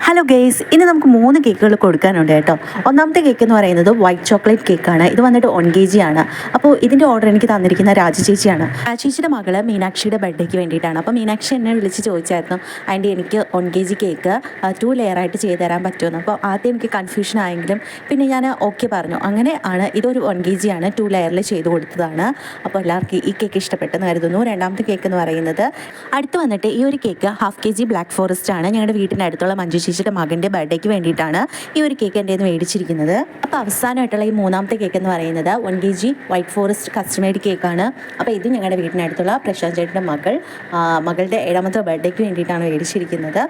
Hello guys, ഇനി നമുക്ക് 3 കേക്കുകൾ കൊടുക്കാനുണ്ട് കേട്ടോ. ഒന്നാമത്തെ കേക്ക് എന്ന് പറയുന്നത് വൈറ്റ് ചോക്ലേറ്റ് കേക്കാണ്. ഇത് വന്നിട്ട് 1 kg ആണ്. അപ്പോൾ ഇതിൻ്റെ ഓർഡർ എനിക്ക് തന്നിരിക്കുന്ന രാജ ചേച്ചിയാണ്. രാജ ചേച്ചിയുടെ മകള് മീനാക്ഷിയുടെ ബർത്ത്ഡേക്ക് വേണ്ടിയിട്ടാണ്. അപ്പോൾ മീനാക്ഷി എന്നെ വിളിച്ച് ചോദിച്ചായിരുന്നു, ആൻറ്റി എനിക്ക് 1 kg കേക്ക് 2 ലെയറായിട്ട് ചെയ്ത് തരാൻ പറ്റുമെന്ന്. അപ്പോൾ ആദ്യം എനിക്ക് കൺഫ്യൂഷൻ ആയെങ്കിലും പിന്നെ ഞാൻ ഓക്കെ പറഞ്ഞു. അങ്ങനെ ആണ് ഇതൊരു 1 kg ആണ്, 2 ലെയറിൽ ചെയ്ത് കൊടുത്തതാണ്. അപ്പോൾ എല്ലാവർക്കും ഈ കേക്ക് ഇഷ്ടപ്പെട്ടെന്ന് കരുതുന്നു. രണ്ടാമത്തെ കേക്ക് എന്ന് പറയുന്നത് അടുത്ത് വന്നിട്ട് ഈ ഒരു കേക്ക് 1/2 kg ബ്ലാക്ക് ഫോറസ്റ്റ് ആണ്. ഞങ്ങളുടെ വീട്ടിൻ്റെ അടുത്തുള്ള മഞ്ജു ചേച്ചിയുടെ മകൻ്റെ ബർത്ത്ഡേക്ക് വേണ്ടിയിട്ടാണ് ഈ ഒരു കേക്ക് എൻ്റെ നിന്ന് മേടിച്ചിരിക്കുന്നത്. അപ്പോൾ അവസാനമായിട്ടുള്ള ഈ 3ാമത്തെ കേക്ക് എന്ന് പറയുന്നത് 1 kg വൈറ്റ് ഫോറസ്റ്റ് കസ്റ്റമേഡ് കേക്കാണ്. അപ്പോൾ ഇത് ഞങ്ങളുടെ വീട്ടിനടുത്തുള്ള പ്രശാന്ത് ചേട്ടൻ്റെ മകളുടെ 7ാമത്തെ ബർത്ത്ഡേക്ക് വേണ്ടിയിട്ടാണ് മേടിച്ചിരിക്കുന്നത്.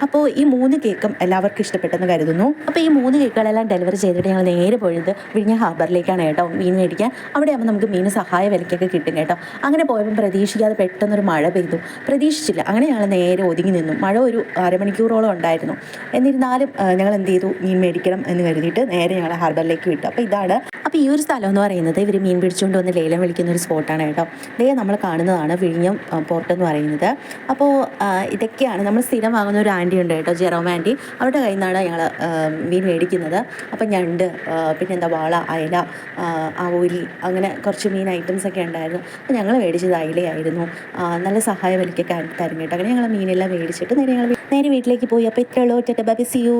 അപ്പോൾ ഈ 3 കേക്കും എല്ലാവർക്കും ഇഷ്ടപ്പെട്ടെന്ന് കരുതുന്നു. അപ്പോൾ ഈ 3 കേക്കുകളെല്ലാം ഡെലിവറി ചെയ്തിട്ട് ഞങ്ങൾ നേരെ പോയത് വിഴിഞ്ഞ ഹാർബറിലേക്കാണ് കേട്ടോ മീൻ മേടിക്കാൻ. അവിടെ ആകുമ്പോൾ നമുക്ക് മീൻ സഹായ വിലയ്ക്കൊക്കെ കിട്ടും കേട്ടോ. അങ്ങനെ പോയപ്പോൾ പ്രതീക്ഷിക്കാതെ പെട്ടെന്നൊരു മഴ പെയ്തു. പ്രതീക്ഷിച്ചില്ല. അങ്ങനെ ഞങ്ങൾ നേരെ ഒതുങ്ങി നിന്നു. മഴ ഒരു അരമണിക്കൂറോളം ഉണ്ടായിരുന്നു. എന്നിരുന്നാലും ഞങ്ങൾ എന്ത് ചെയ്തു, മീൻ മേടിക്കണം എന്ന് കരുതിയിട്ട് നേരെ ഞങ്ങൾ ഹാർബറിലേക്ക് വിട്ടു. അപ്പോൾ ഇതാണ്. അപ്പോൾ ഈ ഒരു സ്ഥലം എന്ന് പറയുന്നത് ഇവർ മീൻ പിടിച്ചുകൊണ്ട് വന്ന് ലേലം വിളിക്കുന്ന ഒരു സ്പോട്ടാണ് കേട്ടോ. ഇതേ നമ്മൾ കാണുന്നതാണ് വിഴിഞ്ഞം പോർട്ട് എന്ന് പറയുന്നത്. അപ്പോൾ ഇതൊക്കെയാണ് നമ്മൾ സ്ഥിരം വാങ്ങുന്ന ഒരു ആൻറ്റി ഉണ്ട് കേട്ടോ, ജെറോം ആൻറ്റി. അവരുടെ കയ്യിൽ നിന്നാണ് ഞങ്ങൾ മീൻ മേടിക്കുന്നത്. അപ്പം ഞണ്ട്, പിന്നെന്താ വാള, അയല, ആവോലി, അങ്ങനെ കുറച്ച് മീൻ ഐറ്റംസ് ഒക്കെ ഉണ്ടായിരുന്നു. അപ്പോൾ ഞങ്ങൾ മേടിച്ചത് അയലയായിരുന്നു. നല്ല സഹായ വിലയ്ക്കൊക്കെ തരും കേട്ടോ. അങ്ങനെ ഞങ്ങൾ മീനെല്ലാം മേടിച്ചിട്ട് നേരെ വീട്ടിലേക്ക് പോയി. അപ്പോൾ ഇത്രയുള്ളൂ. Bye, see U.